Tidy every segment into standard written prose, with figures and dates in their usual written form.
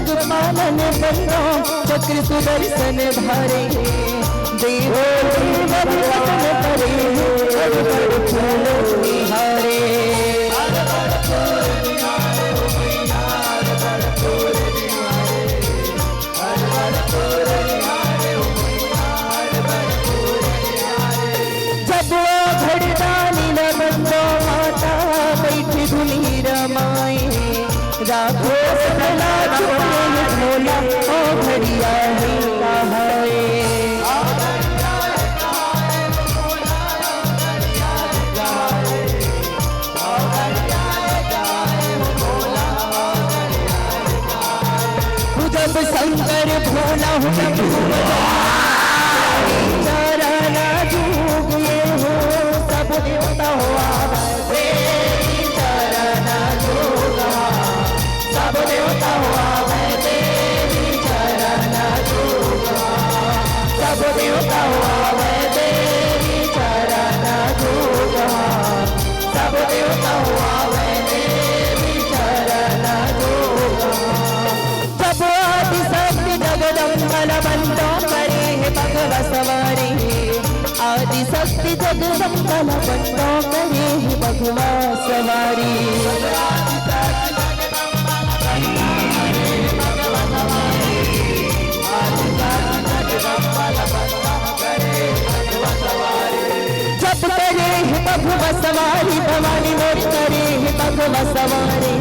जग पालन बनो चक्र सुदर्शन धारे देव देव रतन करे बड़ बड़ फूल निहारे जब घड़दानी न बंदो माता बैठी धुनी रमाए राखो सला चुने भोला ओ घड़िया ही कहाए जब शंकर भोला हूँ चरण जुग ये हो सब देवता हो आवे चरण जुग सब देवता हो आवे देवी चरण जुग सब देवता हो आवे देवी चरण जुग सब देवता हो आवे देवी चरण जुग जब आदिशक्ति जगदम्बा बंदो करे है भगव सवारी आदिशक्ति जगदम्बा बंदो करे है भगवा सवारी जब करे है भगवा सवारी भवानी मोर करे है भगवा सवारी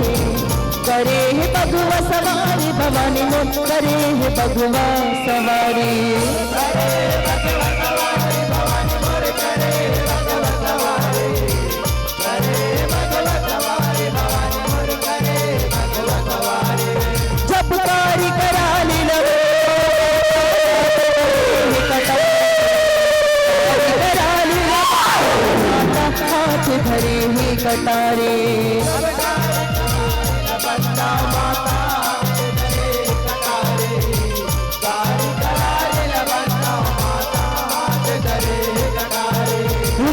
करे है भगवा सवारी भवानी मोर करे है भगवा सवारी जब कारी कराली लगे कराली हाथ धरे ही कटारे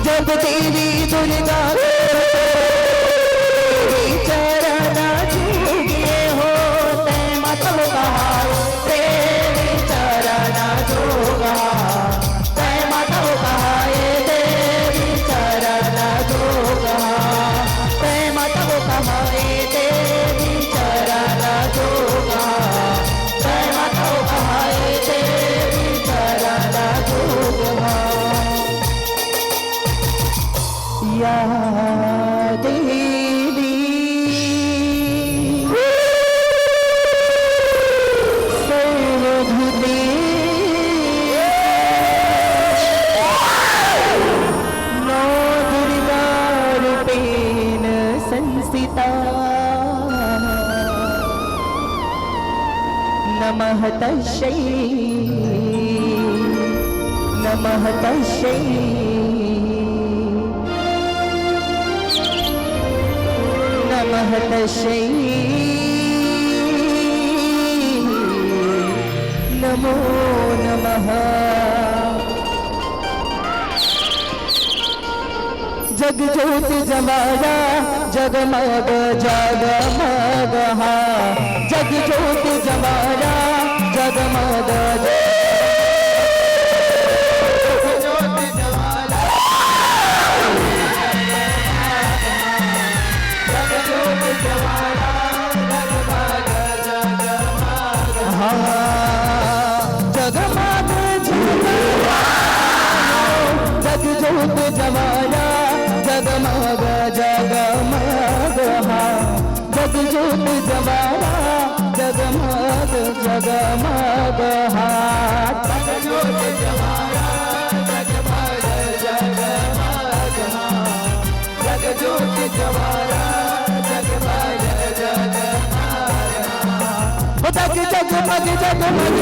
जब तेरी दुर्गा चरण जुगे हो ते मतलब कहा तेरी चरण जुगा ते मतलब कहा देवी चरण जुगा ते मतलब कहा देवी चरण जुगा ते मतलब कहा देवी चरण जुगा या देवी सर्वभूते नो दुर्गा रूपेण संस्थिता नमः तस्यै नमः तस्यै नमः तस्यै नमो नमः जग ज्योत जमाना जगमग जगमग जग ज्योत जमाना जगमग जगमग जग ज्योत जमाना जगमग जगमग जग ज्योत जमाना जगमग जगमग जग ज्योत जमाना जगमग जगमग जग ज्योत जमाना जगमग जगमग जग जगमग जगमग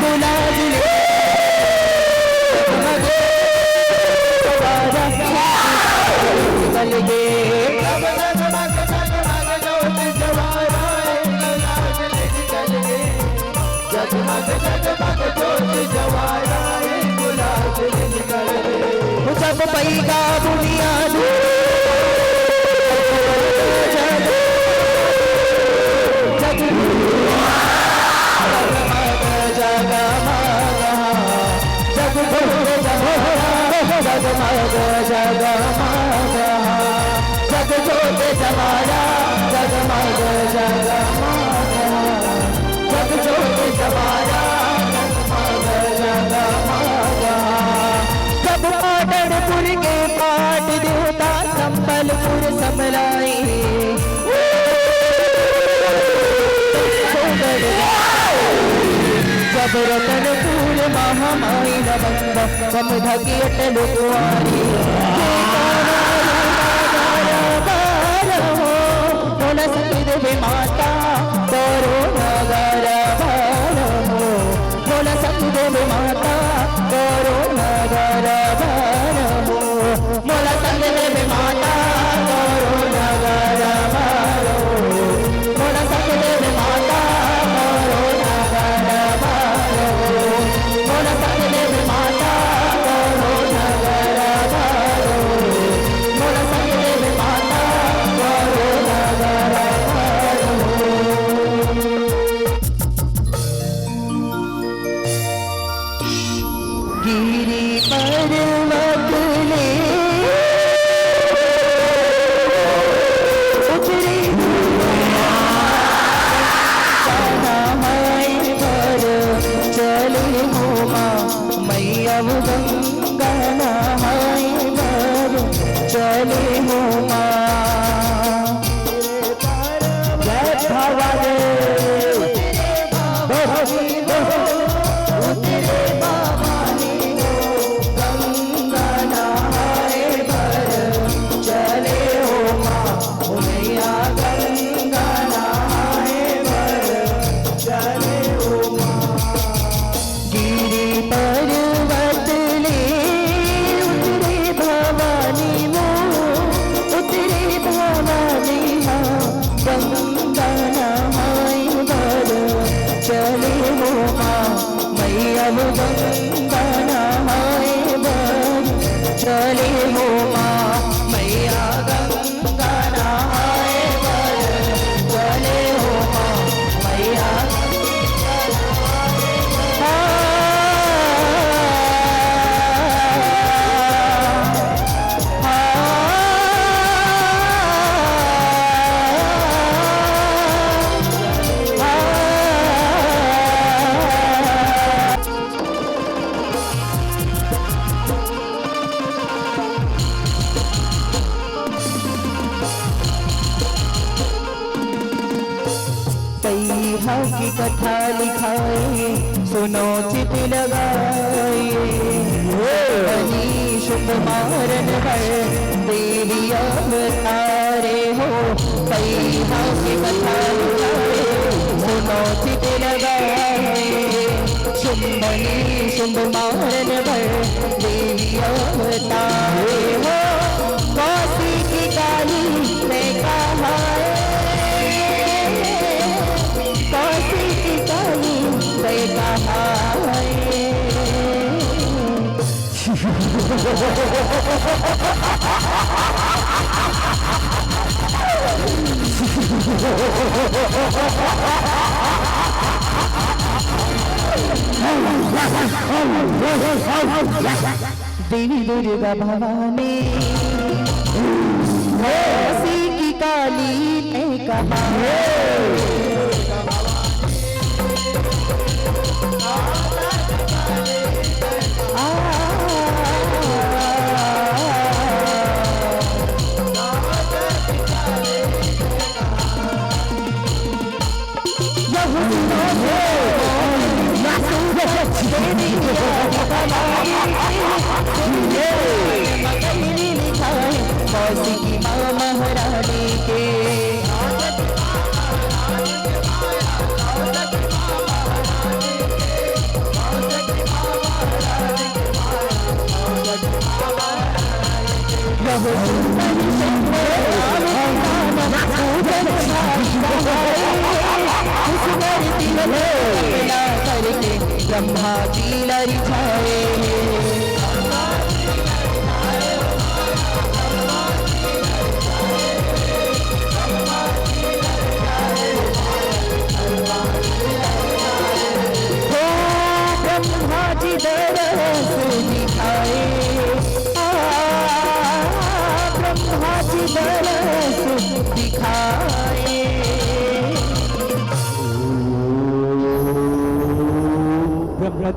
गुलाब निकल गए जगमग जगमग ज्योत जवारा गुलाब निकल गए जब पैगा बुनियाद जग नवरतनपुर महामाई लवंग कमधकी अटल कुंवारी बोला सती देवी माता करो नगर हो बोला सती देवी माता करो नगर हो बोला सती देवी माता करो नगर बोला सती देवी माता करो नगर बोला सती देवी माता करो नगर बोला सती देवी माता करो नगर गिरी पर्वत ले उतरी पर चले हो मैया गंगा नहाय पर चले हो जय भवानी उतरे भवानी गंगा नहाय पर चले हो मैया गंगा नहाय पर चले हो गिरी पर्वत ले उतरे भवानी उतरे भवानी गंगा नहाय पर चले हो मैया गंगा नहाय पर चले हो मैया गंगा नहाय पर चले हो मैया पैहा की कथा लिखाए सुनो चित लगाए बनी शुभ मारन पर देवी अवतारे हो पैहा की कथा लिखाए सुनो चित लगाए शुभ बनी शुभ मारन पर देवी अवतारे हो काशी की काली ने कहा काशी की काली ने कहा देवी दुर्गा भवानी काशी की काली ने कहा काशी की माँ महारानी के ब्रह्मा जी लरिझाए ब्रह्मा जी दरस दिखाए ब्रह्मा जी दरस दिखाए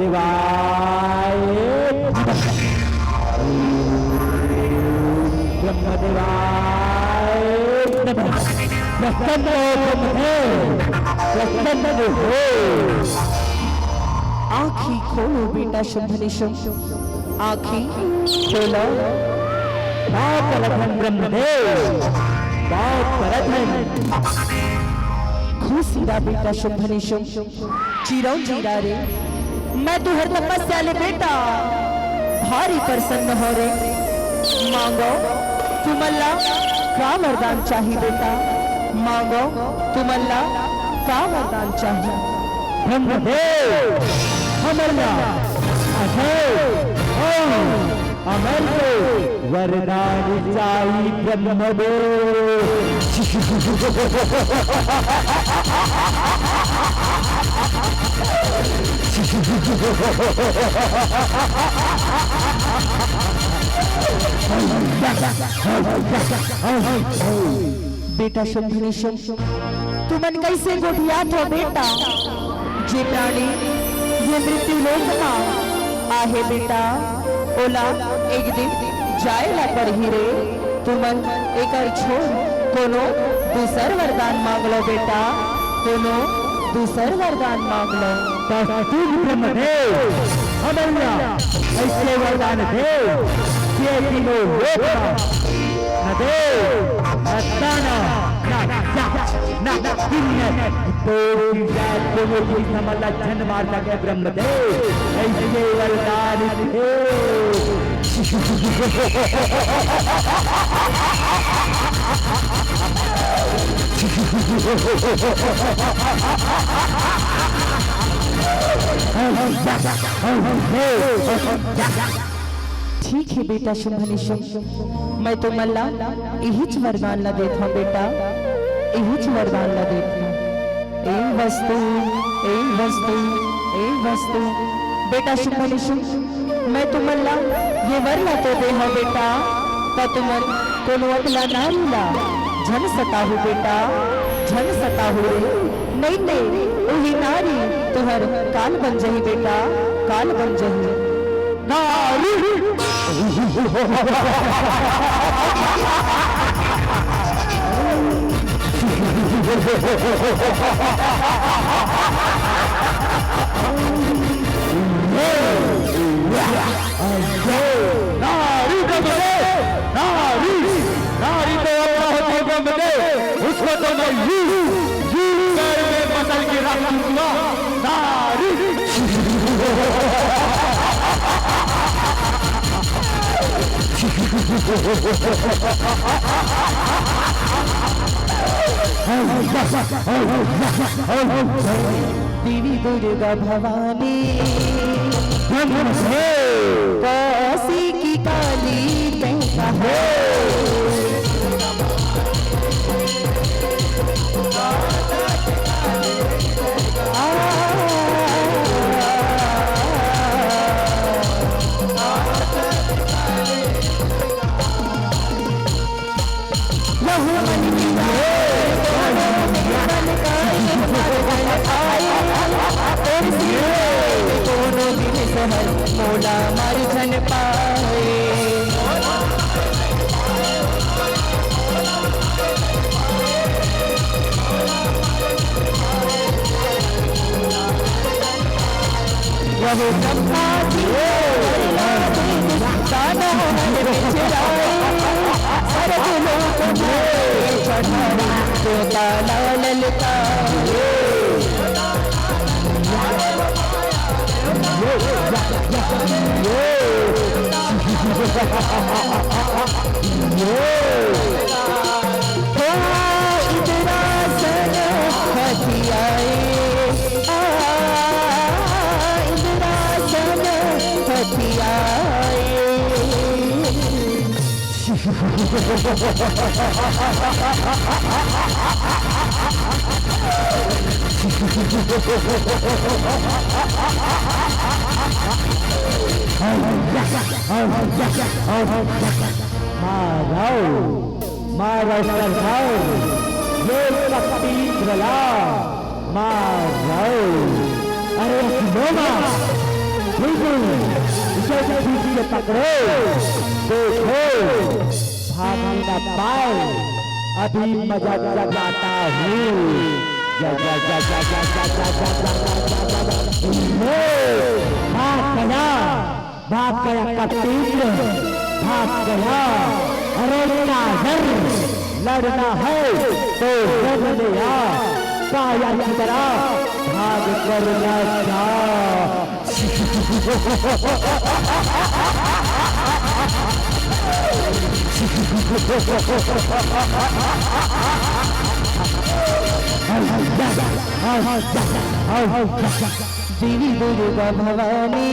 ब्रह्मदेवाय ब्रह्मदेवाय प्रसन्न हो आँखी खोलो बेटा शुंभनि शुंभ, आँखी खोलो। परधन ब्रह्मदेव, परधन। खुशीरा बेटा शुंभनि शुंभ, चिरौ जीरा रे। मैं तुहर तपस्या ले बेटा भारी प्रसन्न हो रे। मांगो तुम अल्लाह का वरदान चाहिए बेटा, मांगो तुम अल्लाह का वरदान चाहिए। ब्रह्मदेव अमरना अजय अमर को वरदान चाहिए ब्रह्मदेव। बेटा शुंभनि शुंभ, तुमन कैसे गोठियात हो बेटा। जे प्राणी ये मृत्यु लोक में आहे बेटा, ओला एक दिन जाएला पर ही रे। तुमन एकर छोड़ कोनो दूसर वरदान मांग लो बेटा, कोनो दूसर वरदान मांग लो। ब्रह्मदेव अमरना ऐसे वरदान देव ये तीनों लोक न देव न दाना न किन्नर तो दोनों की समला जन मार सके ब्रह्मदेव ऐसे वरदान देव। ठीक है बेटा शुंभनि शुंभ, मैं तो मल्ला यही वरदान ला देता बेटा, यही वरदान ला देता। ए वस्तु ए वस्तु ए वस्तु बेटा शुंभनि शुंभ, मैं तो मल्ला ये वर ला तो दे हो बेटा, तो तुमन कोनो अगला नारी ला झन सताहू बेटा, झन सताहू रे। नहीं नहीं वही नारी तुहर काल बन जही बेटा, काल बन जही नारी। नारी तो अपना होती ब्रह्मदेव, उसको तो मैं यू पैर में बदल के रख दूंगा। नारी देवी दुर्गा भवानी काशी की काली तैया है। मोला मार झन पाए, रहो ब्रह्मा जी दाना सरग लोक में चढ़ा तो ताला ललता। इंद्रासन हथियाए, इंद्रासन हथियाए। मारो सरदार ये शक्ति प्रला मारो। अरे लोमा बिल्कुल इसे पीछे पकड़ो, देखो भागने न पाए, अभी मजा जगाता हूँ। जा जा जा जा जा जा जा जा जा जा जा। भाग गया कपीन्द्र, भाग गया। अरे काजर, लड़ना है तो लड़ लिया, काया की तरह भाग कर न जा। देवी दुर्गा भवानी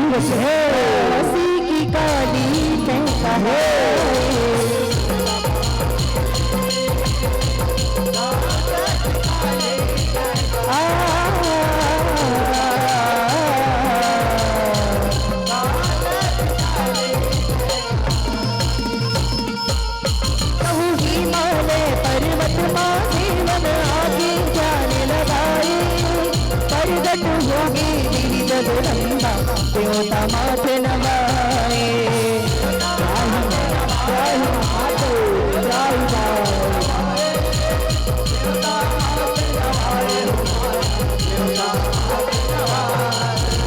हंसी की काली कहता है। होगी देवी जगदम्बा देवता माथे नवाए।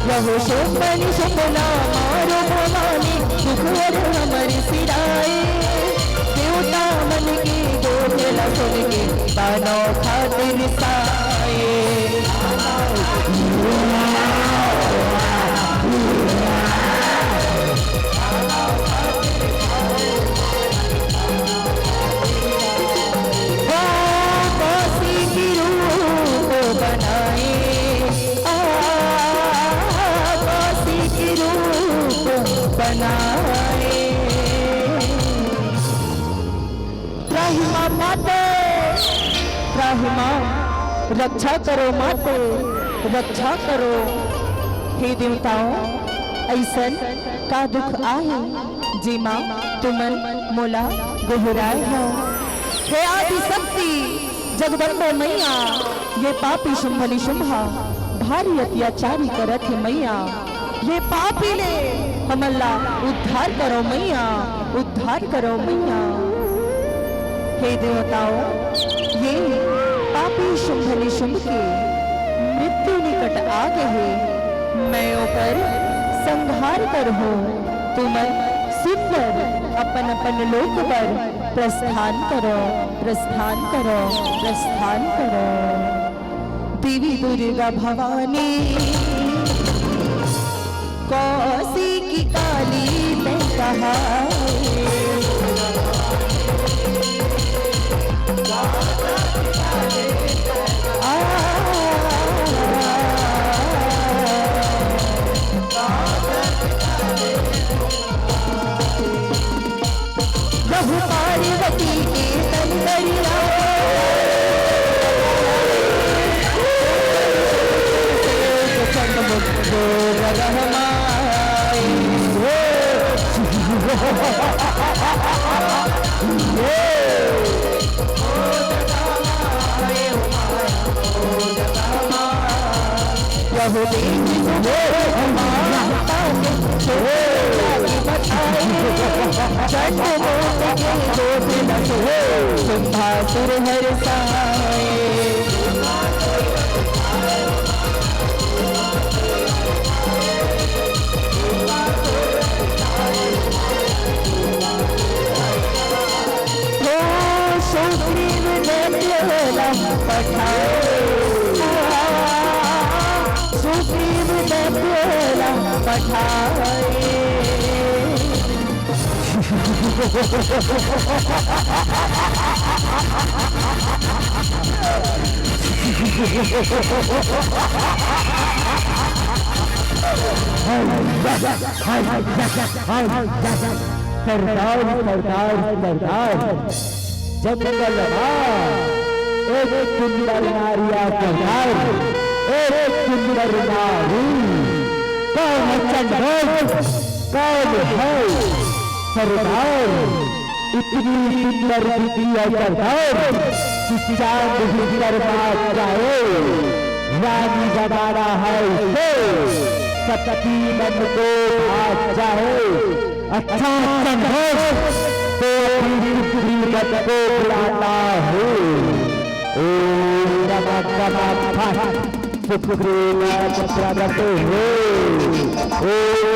यहो शोभनी शोभना मारो भवानी दुखर हमारी सिराए। देवता मन की गोठला सुन के बानो खातिर साए। काशी की रूप बनाए, काशी की रूप बनाए। त्राहिमां माते, त्राहिमां रक्षा करो माते, रक्षा करो। हे देवताओं, ऐसन का दुख आए जिमा तुमन मोला गोहराए हो। हे आदि शक्ति जगदम्बा मैया, ये पापी शुंभनी शुंभा भारी अत्याचारी करत है मैया। ये पापी ले हमला उद्धार करो मैया, उद्धार करो मैया। हे देवताओं, ये पापी शुंभनी शुंभ के मृत्यु निकट आ गए। मैं ऊपर संहार कर हो, तुम सुंदर अपन अपन लोक पर प्रस्थान करो, प्रस्थान करो, प्रस्थान करो। देवी दुर्गा भवानी काशी की काली मैं कहा। प्रभु पार्वती के तंदरिया सुर हर साए। सुग्रीव दैत्य पठाए, सुग्रीव दैत्य पठाए। सरदार सरदार सरदार, जंगल एक सुंदर नारिया सरदार, एक सुंदर नारी। कौन है चंद्र, कौन है सरदार? इतनी सुंदर बिटिया सरदार, चांद भी शर्मा जाए। रानी जमाना है उसे, सबकी मन को भाग जाए। अच्छा चंद्र तो को बुलाता है। ओ नमः नमः। फुकरे का चक्रा करते हो ओ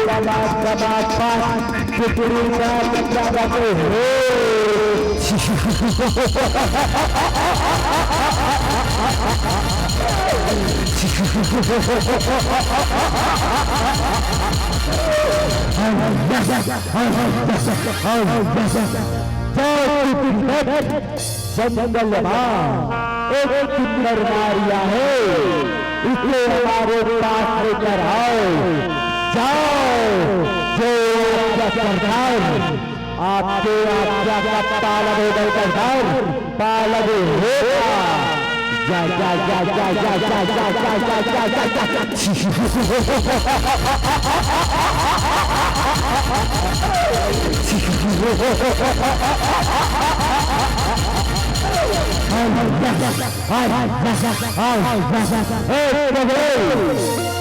बाबा बाबा पास फुकरे का चक्रा करते हो जंगल एक सुंदर नारिया है इसे हमारे पास लेकर आओ जाओ जो सरदार आपके आज्ञा का पालन होगा सरदार पालन होगा जा जा जा जा जा जा जा जा जा जा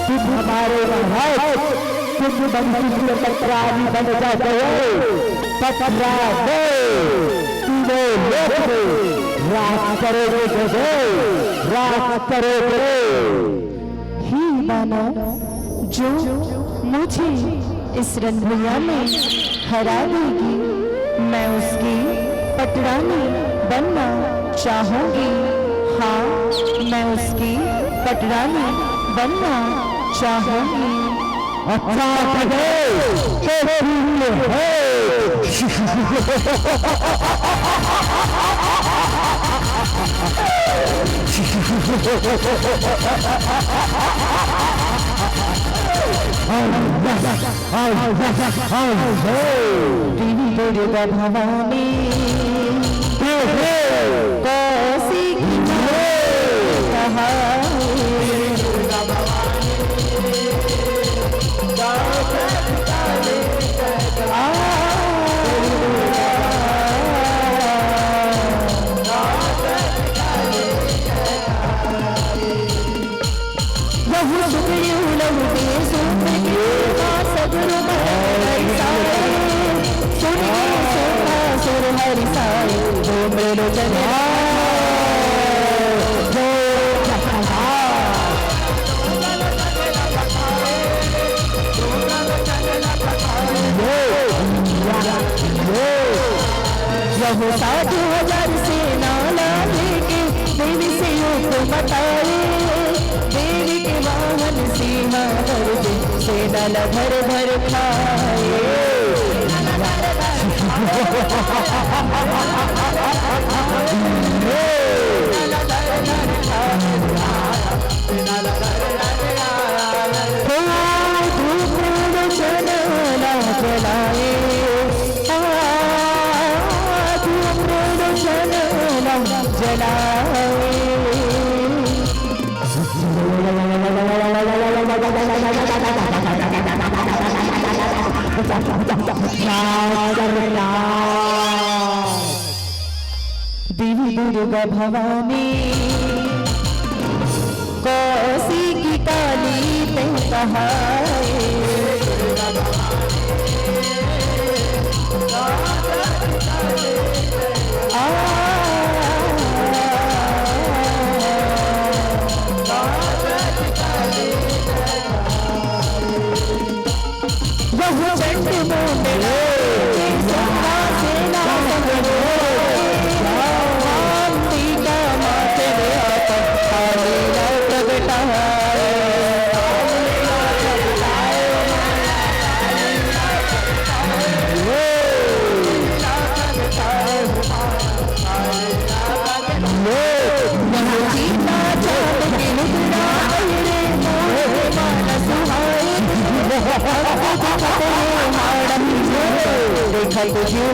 तुम हमारे तुम बंदी टकरानी बन जाते हो टकरा दो रात करोगे रात करोगे ही मानो जो मुझे इस रणभूमि में हरा देगी मैं उसकी पटरानी बनना चाहूंगी। हाँ मैं उसकी पटरानी बनना चाहूंगी। अच्छा दुर्गा भवानी कौसी की कहा साधु हजार से नाला लेके देवी से युग बताए देवी के वाहन सीमा से नल भर भर खाए जलाए देवी दुर्गा भवानी कौसी की काली पे कहाए तुझे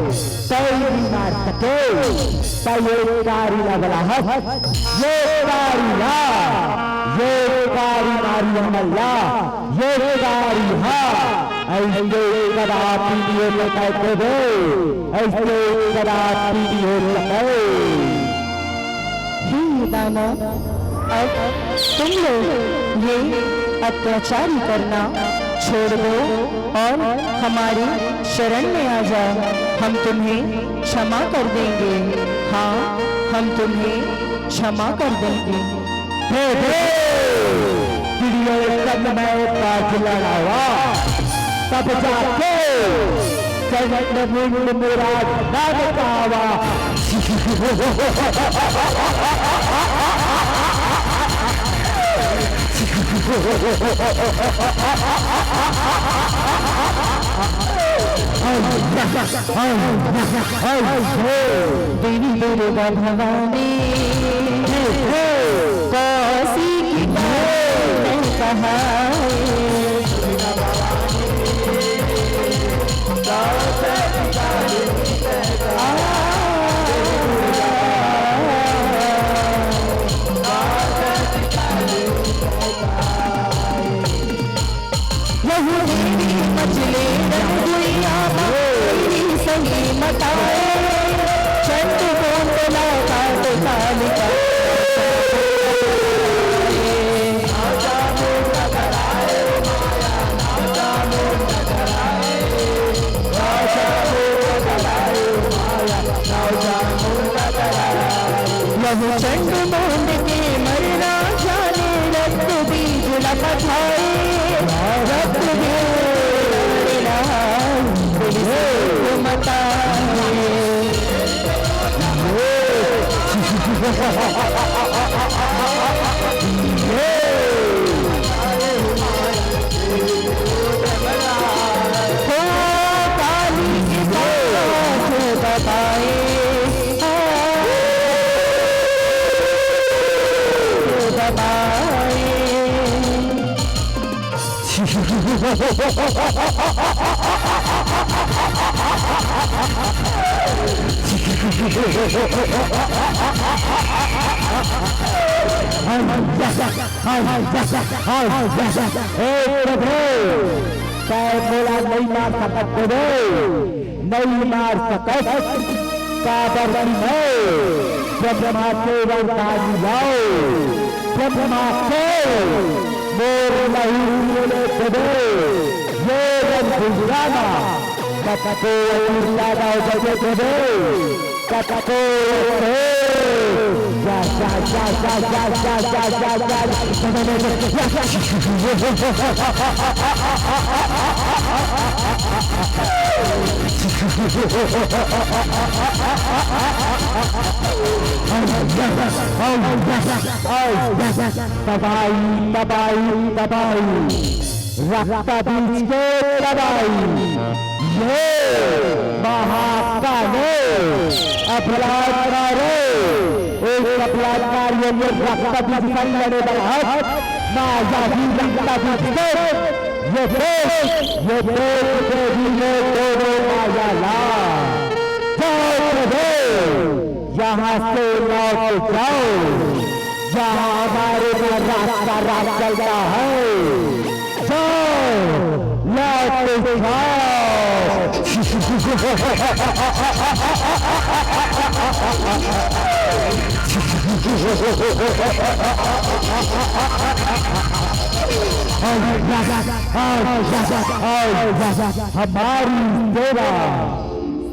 मार सके ये कारी लगला ये कारी ला ये कारी मारी हमला ये कारी हा ऐसे कदा पीडियो लगाते दे ऐसे कदा पीडियो लगाए हे दाना अब तुम लोग ये अत्याचारी करना छोड़ दो और हमारी शरण में आ जाओ। हम तुम्हें क्षमा कर देंगे। हाँ, हम तुम्हें क्षमा कर देंगे। पीडियो तक मैं काज लड़ावा तब जाके चरण मुंड मेरा नाम पावा देवी दुर्गा भवानी कौसी की कहा मचले रंगुइया सही मताए चंद गोंदला काट कालिका चंड मोंद के मरना जाने रक्त बीज लपटाए रक्त काली के बताए बोला नहीं मार सकते नहीं मार सकत काबर में ब्रह्मा के वरदान जाओ ब्रह्मा के मोर नहीं बोले दे ये गुजराना कतको उड़ादा जगत दे कतको जा जा जा जा जा जा जा जा दबाई दबाई दबाई रक्त बीज के दबाई ये महाकाले अपराध करे एक अपराध कार्य में रक्त बीज संगने बढ़ात माया भी रक्त बीज के ये देश के जीने दोनों माया ला यहाँ से लौट जाओ जहाँ हमारे में रास्ता रात चलता है लौट हमारी सेवा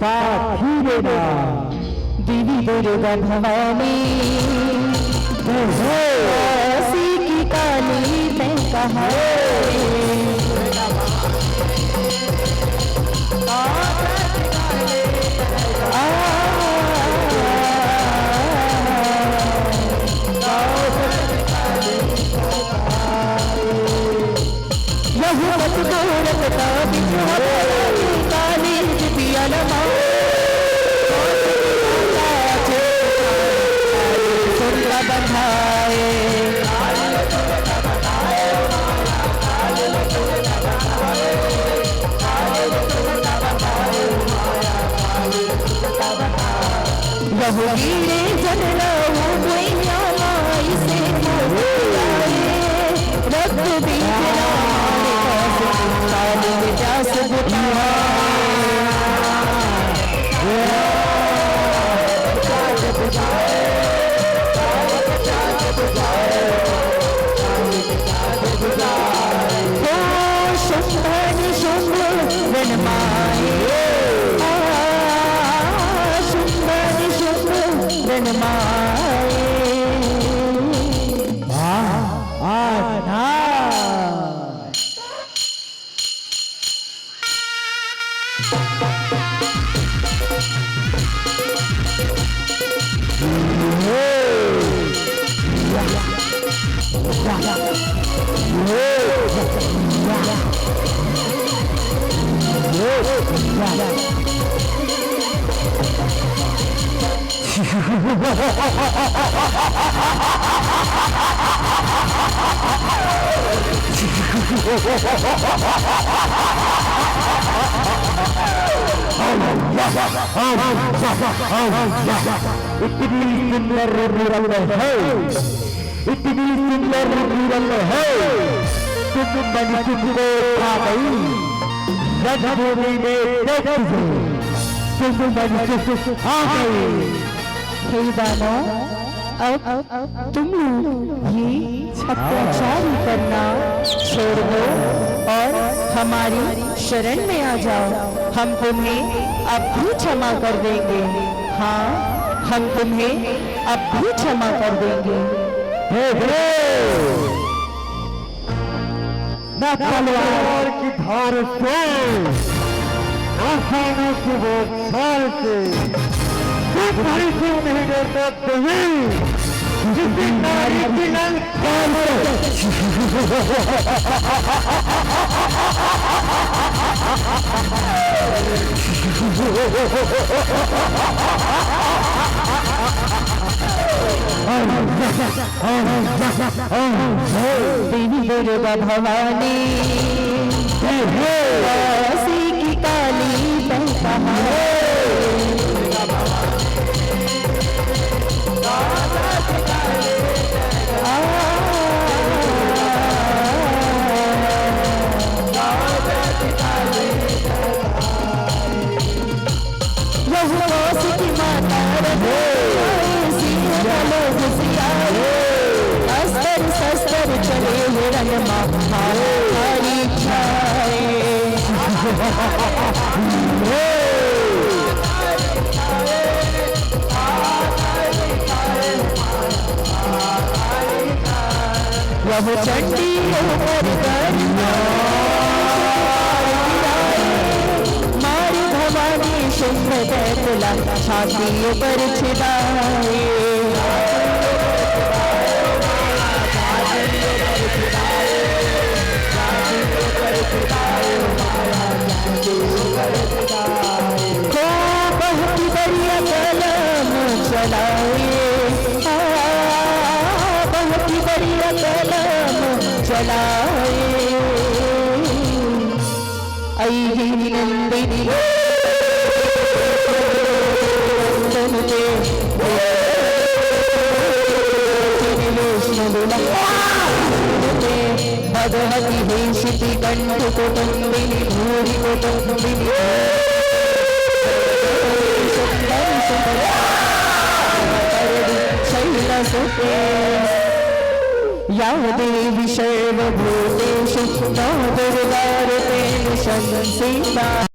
साथी देना देवी दुर्गा भवानी कौसी की काली मैं कहा काली पिया बंधा बहुगीरे जनलऊ दुइया माई से मोहियाए रक्त बीज काली प्यास इतनी सुंदर रंग है, इतनी सुंदर रंग है, तुम बन तुमको आ गई रणभूमि में तुम बन आ गई। हे दानव, अब तुम ये अत्याचार करना छोड़ दो और हमारी शरण में आ जाओ। हम तुम्हें अब भी क्षमा कर देंगे। हाँ, हम तुम्हें अब भी क्षमा कर देंगे। न तलवार की धार से, आसानों की वो छाल से, नहीं देता तुम्हें जिसकी नारी की नंग खाल देवी दुर्गा भवानी ऐसी की काली अस्तर शस्त्र चले हिरण हमारी छाए। वह चंडी मारी भवानी शुभ दैतला छाती पर छिड़ाए। बहुत बढ़िया कलम चलाए, बहुत बढ़िया कलम चलाए। आई नंदिनी भगवती हेशिति कंठ कुटुंबिनी भूरि कुटुंबिनी शैलसुते या देवी सर्वभूतेषु न दुर्गारूपेण संस्थिता।